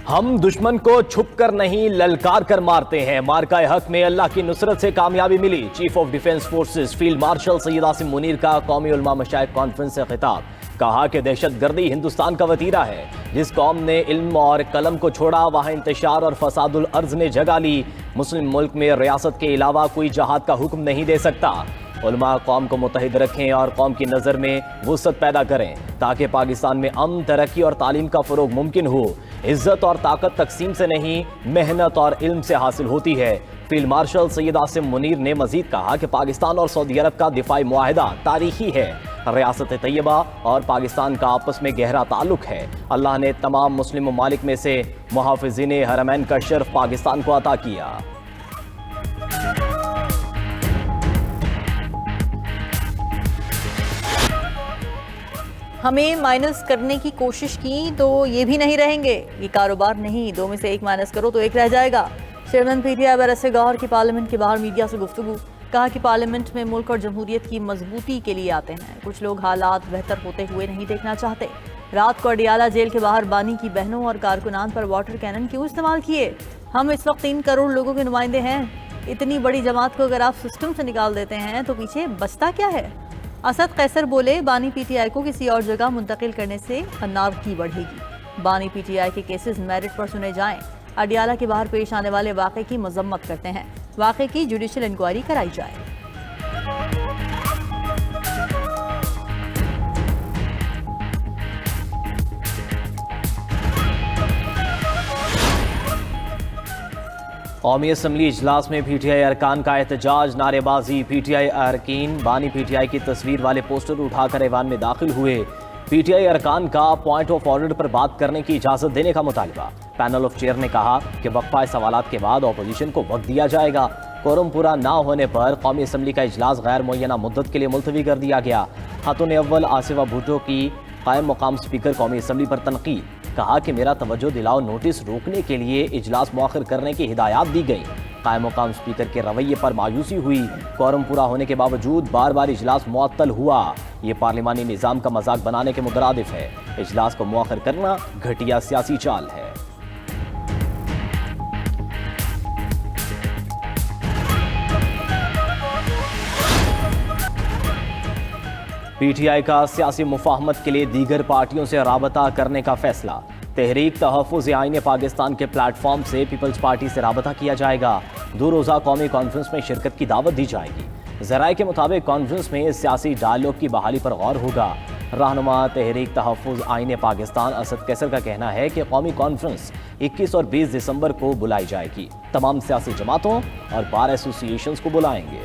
ہم دشمن کو چھپ کر نہیں للکار کر مارتے ہیں. مارکہ حق میں اللہ کی نصرت سے کامیابی ملی. Chief of defence forces field marshal Syed Asim Munir کا قومی علماء مشائخ کانفرنس سے خطاب. کہا کہ دہشت گردی ہندوستان کا وتیرہ ہے. جس قوم نے علم اور قلم کو چھوڑا وہاں انتشار اور فساد الارض نے جگہ لی. مسلم ملک میں ریاست کے علاوہ کوئی جہاد کا حکم نہیں دے سکتا. علماء قوم کو متحد رکھیں اور قوم کی نظر میں وسعت پیدا کریں تاکہ پاکستان میں امن، ترقی اور تعلیم کا فروغ ممکن ہو. عزت اور طاقت تقسیم سے نہیں، محنت اور علم سے حاصل ہوتی ہے. فیلڈ مارشل سید عاصم منیر نے مزید کہا کہ پاکستان اور سعودی عرب کا دفاعی معاہدہ تاریخی ہے. ریاست طیبہ اور پاکستان کا آپس میں گہرا تعلق ہے. اللہ نے تمام مسلم ممالک میں سے محافظین حرمین کا شرف پاکستان کو عطا کیا. ہمیں مائنس کرنے کی کوشش کی تو یہ بھی نہیں رہیں گے. یہ کاروبار نہیں، دو میں سے ایک مائنس کرو تو ایک رہ جائے گا. چیئرمین پی ٹی آئی برس گوہر کی پارلیمنٹ کے باہر میڈیا سے گفتگو. کہا کہ پارلیمنٹ میں ملک اور جمہوریت کی مضبوطی کے لیے آتے ہیں. کچھ لوگ حالات بہتر ہوتے ہوئے نہیں دیکھنا چاہتے. رات کو اڈیالہ جیل کے باہر بانی کی بہنوں اور کارکنان پر واٹر کینن کیوں استعمال کیے؟ ہم اس وقت 3 کروڑ لوگوں کے نمائندے ہیں. اتنی بڑی جماعت کو اگر آپ سسٹم سے نکال دیتے ہیں تو پیچھے بچتا کیا ہے؟ اسد قیصر بولے بانی پی ٹی آئی کو کسی اور جگہ منتقل کرنے سے انارکی بڑھے گی. بانی پی ٹی آئی کے کیسز میرٹ پر سنے جائیں. اڈیالہ کے باہر پیش آنے والے واقعے کی مذمت کرتے ہیں. واقعے کی جوڈیشل انکوائری کرائی جائے. قومی اسمبلی اجلاس میں پی ٹی آئی ارکان کا احتجاج، نعرے بازی. پی ٹی آئی ارکین بانی پی ٹی آئی کی تصویر والے پوسٹر اٹھا کر ایوان میں داخل ہوئے. پی ٹی آئی ارکان کا پوائنٹ آف آرڈر پر بات کرنے کی اجازت دینے کا مطالبہ. پینل آف چیئر نے کہا کہ وقفہ سوالات کے بعد اپوزیشن کو وقت دیا جائے گا. کورم پورا نہ ہونے پر قومی اسمبلی کا اجلاس غیر معینہ مدت کے لیے ملتوی کر دیا گیا. خاتون اول آصفہ بھٹو کی قائم مقام اسپیکر قومی اسمبلی پر تنقید. کہا کہ میرا توجہ دلاؤ نوٹس روکنے کے لیے اجلاس مؤخر کرنے کی ہدایات دی گئی. قائم مقام اسپیکر کے رویے پر مایوسی ہوئی. کورم پورا ہونے کے باوجود بار بار اجلاس معطل ہوا. یہ پارلیمانی نظام کا مذاق بنانے کے مترادف ہے. اجلاس کو مؤخر کرنا گھٹیا سیاسی چال ہے. پی ٹی آئی کا سیاسی مفاہمت کے لیے دیگر پارٹیوں سے رابطہ کرنے کا فیصلہ. تحریک تحفظ آئین پاکستان کے پلیٹ فارم سے پیپلز پارٹی سے رابطہ کیا جائے گا. 2 روزہ قومی کانفرنس میں شرکت کی دعوت دی جائے گی. ذرائع کے مطابق کانفرنس میں سیاسی ڈائیلاگ کی بحالی پر غور ہوگا. رہنما تحریک تحفظ آئین پاکستان اسد قیصر کا کہنا ہے کہ قومی کانفرنس 21 اور 20 دسمبر کو بلائی جائے گی. تمام سیاسی جماعتوں اور بار ایسوسی ایشنز کو بلائیں گے.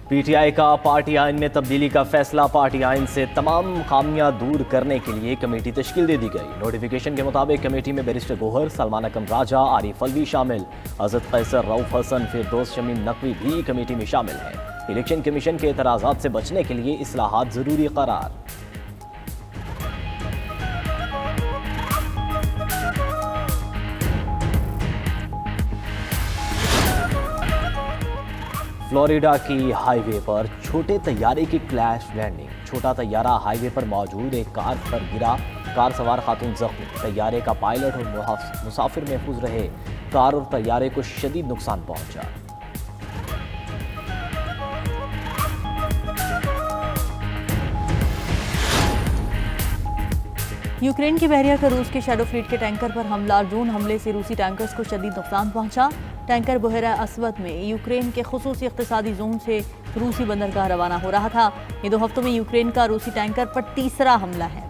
پی ٹی آئی کا پارٹی آئین میں تبدیلی کا فیصلہ. پارٹی آئین سے تمام خامیاں دور کرنے کے لیے کمیٹی تشکیل دے دی گئی. نوٹیفیکیشن کے مطابق کمیٹی میں بیرسٹر گوہر، سلمان اکرم راجہ، عارف الوی شامل. اسد قیصر، رؤف حسن، فردوس شمیم نقوی بھی کمیٹی میں شامل ہیں. الیکشن کمیشن کے اعتراضات سے بچنے کے لیے اصلاحات ضروری قرار. فلوریڈا کی ہائی وے پر چھوٹے طیارے کی کریش لینڈنگ. چھوٹا طیارہ ہائی وے پر موجود ایک کار پر گرا. کار سوار خاتون زخمی. طیارے کا پائلٹ اور مسافر محفوظ رہے. کار اور طیارے کو شدید نقصان پہنچا. یوکرین کی بحریہ کا روس کے شیڈو فلیٹ کے ٹینکر پر حملہ. ڈرون حملے سے روسی ٹینکرز کو شدید نقصان پہنچا. ٹینکر بحیرہ اسود میں یوکرین کے خصوصی اقتصادی زون سے روسی بندرگاہ روانہ ہو رہا تھا. یہ 2 ہفتوں میں یوکرین کا روسی ٹینکر پر تیسرا حملہ ہے.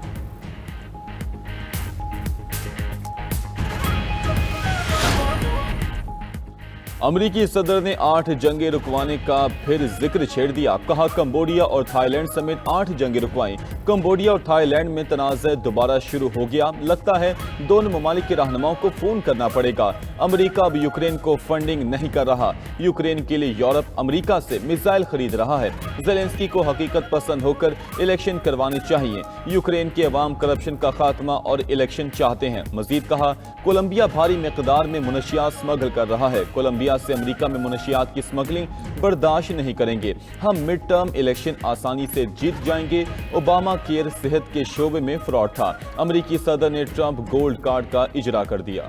امریکی صدر نے 8 جنگیں رکوانے کا پھر ذکر چھیڑ دیا. کہا کمبوڈیا اور تھائی لینڈ سمیت 8 جنگیں رکوائیں. کمبوڈیا اور تھائی لینڈ میں تنازع دوبارہ شروع ہو گیا. لگتا ہے دونوں ممالک کے رہنماؤں کو فون کرنا پڑے گا. امریکہ اب یوکرین کو فنڈنگ نہیں کر رہا. یوکرین کے لیے یورپ امریکہ سے میزائل خرید رہا ہے. زیلنسکی کو حقیقت پسند ہو کر الیکشن کروانے چاہیے. یوکرین کے عوام کرپشن کا خاتمہ اور الیکشن چاہتے ہیں. مزید کہا کولمبیا بھاری مقدار میں منشیات اسمگل کر رہا ہے. کولمبیا کوریا سے امریکہ میں منشیات کی اسمگلنگ برداشت نہیں کریں گے، ہم مڈ ٹرم الیکشن آسانی سے جیت جائیں گے۔ اوباما کیئر صحت کے شعبے میں فراڈ تھا، امریکی صدر نے ٹرمپ گولڈ کارڈ کا اجرا کر دیا۔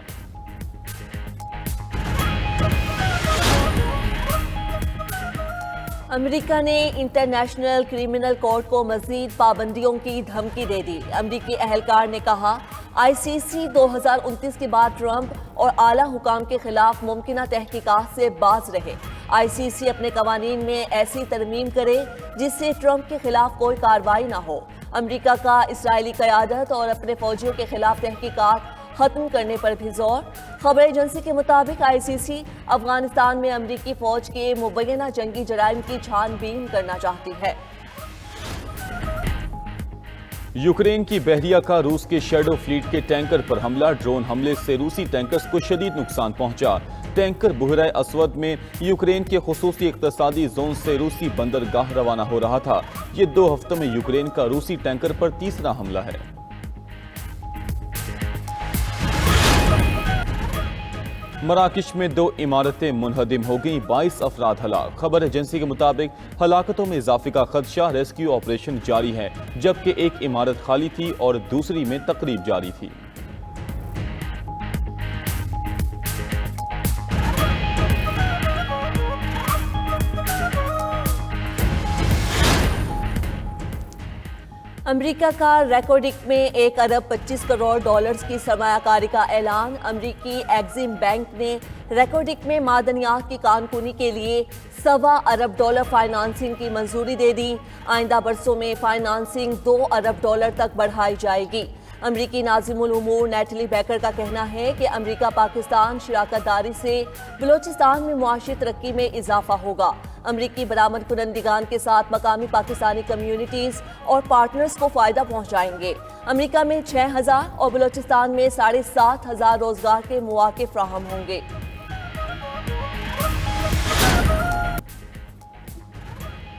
امریکہ نے انٹرنیشنل کرمنل کورٹ کو مزید پابندیوں کی دھمکی دے دی۔ امریکی اہلکار نے کہا آئی سی سی 2029 کے بعد ٹرمپ اور اعلیٰ حکام کے خلاف ممکنہ تحقیقات سے باز رہے۔ آئی سی سی اپنے قوانین میں ایسی ترمیم کرے جس سے ٹرمپ کے خلاف کوئی کارروائی نہ ہو۔ امریکہ کا اسرائیلی قیادت اور اپنے فوجیوں کے خلاف تحقیقات ختم کرنے پر بھی زور۔ خبر ایجنسی کے مطابق آئی سی سی افغانستان میں امریکی فوج کے مبینہ جنگی جرائم کی چھان بین کرنا چاہتی ہے۔ یوکرین کی بحریہ کا روس کے شیڈو فلیٹ کے ٹینکر پر حملہ، ڈرون حملے سے روسی ٹینکرز کو شدید نقصان پہنچا۔ ٹینکر بحیرہ اسود میں یوکرین کے خصوصی اقتصادی زون سے روسی بندرگاہ روانہ ہو رہا تھا۔ یہ 2 ہفتوں میں یوکرین کا روسی ٹینکر پر تیسرا حملہ ہے۔ مراکش میں 2 عمارتیں منہدم ہو گئیں، 22 افراد ہلاک۔ خبر ایجنسی کے مطابق ہلاکتوں میں اضافے کا خدشہ، ریسکیو آپریشن جاری ہے، جبکہ ایک عمارت خالی تھی اور دوسری میں تقریب جاری تھی۔ امریکہ کا ریکورڈک میں 1 ارب 25 کروڑ ڈالرز کی سرمایہ کاری کا اعلان۔ امریکی ایگزیم بینک نے ریکورڈک میں معدنیات کی کان کنی کے لیے $1.25 ارب فائنانسنگ کی منظوری دے دی۔ آئندہ برسوں میں فائنانسنگ $2 ارب تک بڑھائی جائے گی۔ امریکی ناظم الامور نیٹلی بیکر کا کہنا ہے کہ امریکہ پاکستان شراکت داری سے بلوچستان میں معاشی ترقی میں اضافہ ہوگا۔ امریکی برآمد کنندگان کے ساتھ مقامی پاکستانی کمیونٹیز اور پارٹنرز کو فائدہ پہنچائیں گے۔ امریکہ میں 6,000 اور بلوچستان میں 7,500 روزگار کے مواقع فراہم ہوں گے۔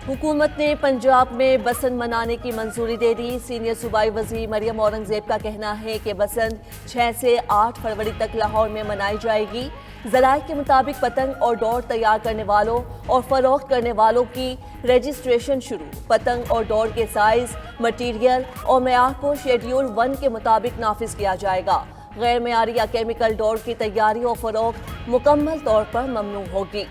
حکومت نے پنجاب میں بسنت منانے کی منظوری دے دی۔ سینئر صوبائی وزیر مریم اورنگزیب کا کہنا ہے کہ بسنت 6 سے 8 فروری تک لاہور میں منائی جائے گی۔ ذرائع کے مطابق پتنگ اور ڈور تیار کرنے والوں اور فروخت کرنے والوں کی رجسٹریشن شروع۔ پتنگ اور ڈور کے سائز، مٹیریل اور معیار کو شیڈیول 1 کے مطابق نافذ کیا جائے گا۔ غیر معیاری یا کیمیکل ڈور کی تیاری اور فروخت مکمل طور پر ممنوع ہوگی۔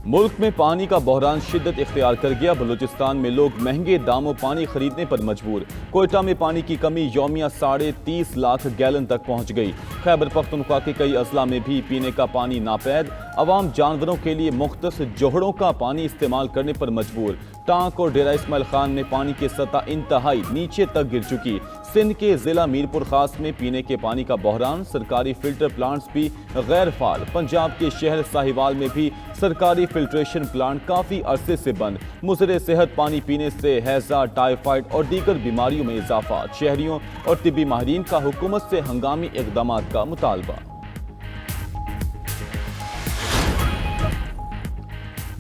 ملک میں پانی کا بحران شدت اختیار کر گیا، بلوچستان میں لوگ مہنگے داموں پانی خریدنے پر مجبور۔ کوئٹہ میں پانی کی کمی یومیہ 30.5 لاکھ گیلن تک پہنچ گئی۔ خیبر پختونخوا کے کئی اضلاع میں بھی پینے کا پانی ناپید، عوام جانوروں کے لیے مختص جوہڑوں کا پانی استعمال کرنے پر مجبور۔ ٹانک اور ڈیرہ اسماعیل خان میں پانی کی سطح انتہائی نیچے تک گر چکی۔ سندھ کے ضلع میرپور خاص میں پینے کے پانی کا بحران، سرکاری فلٹر پلانٹس بھی غیر فعال۔ پنجاب کے شہر ساہیوال میں بھی سرکاری فلٹریشن پلانٹ کافی عرصے سے بند۔ مضر صحت پانی پینے سے ہیضہ، ٹائیفائڈ اور دیگر بیماریوں میں اضافہ۔ شہریوں اور طبی ماہرین کا حکومت سے ہنگامی اقدامات کا مطالبہ۔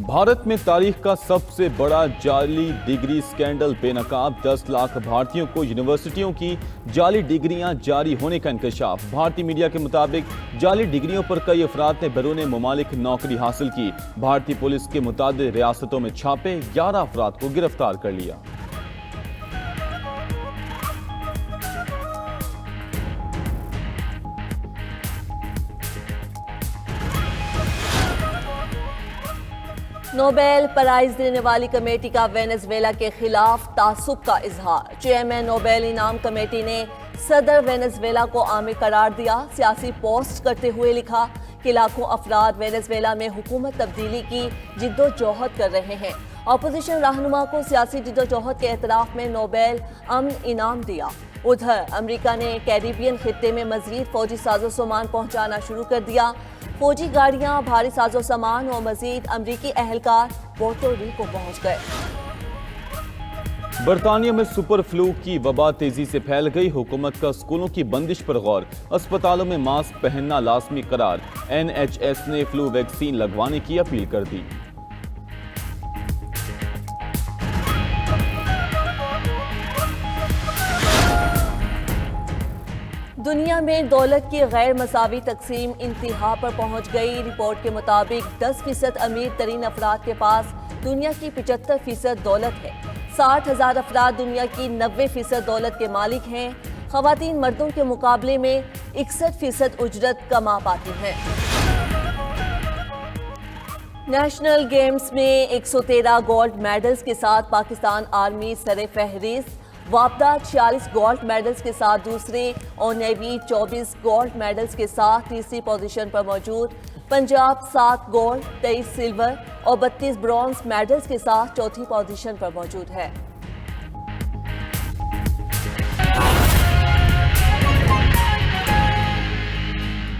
بھارت میں تاریخ کا سب سے بڑا جعلی ڈگری سکینڈل بے نقاب، 10 لاکھ بھارتیوں کو یونیورسٹیوں کی جعلی ڈگریاں جاری ہونے کا انکشاف۔ بھارتی میڈیا کے مطابق جعلی ڈگریوں پر کئی افراد نے بیرون ممالک نوکری حاصل کی۔ بھارتی پولیس کے متعدد ریاستوں میں چھاپے، 11 افراد کو گرفتار کر لیا۔ نوبیل پرائز دینے والی کمیٹی کا وینزویلا کے خلاف تعصب کا اظہار۔ چیئرمین نوبیل انعام کمیٹی نے صدر وینزویلا کو عامل قرار دیا۔ سیاسی پوسٹ کرتے ہوئے لکھا کہ لاکھوں افراد وینزویلا میں حکومت تبدیلی کی جدوجہد کر رہے ہیں۔ اپوزیشن رہنما کو سیاسی جدوجہد کے اعتراف میں نوبیل امن انعام دیا۔ ادھر امریکہ نے کیریبین خطے میں مزید فوجی ساز و سامان پہنچانا شروع کر دیا۔ فوجی گاڑیاں، بھاری ساز و سامان اور مزید امریکی اہلکار پورٹو ریکو پہنچ گئے۔ برطانیہ میں سپر فلو کی وبا تیزی سے پھیل گئی، حکومت کا اسکولوں کی بندش پر غور، اسپتالوں میں ماسک پہننا لازمی قرار، NHS نے فلو ویکسین لگوانے کی اپیل کر دی۔ دنیا دنیا میں دولت کی غیر مساوی تقسیم انتہا پر پہنچ گئی۔ رپورٹ کے مطابق 10% امیر ترین افراد کے پاس دنیا کی 75% دولت ہے۔ 60,000 افراد دنیا کی 90% دولت کے مالک ہیں۔ خواتین مردوں کے مقابلے میں 61% اجرت کما پاتی ہیں۔ نیشنل گیمز میں 113 گولڈ میڈلز کے ساتھ پاکستان آرمی سر فہرست، وابدہ 46 گولڈ میڈلز کے ساتھ دوسرے اور نیوی 24 گولڈ میڈلز کے ساتھ تیسری پوزیشن پر موجود۔ پنجاب 7 گولڈ، 23 سلور اور 32 برونز میڈلز کے ساتھ چوتھی پوزیشن پر موجود ہے۔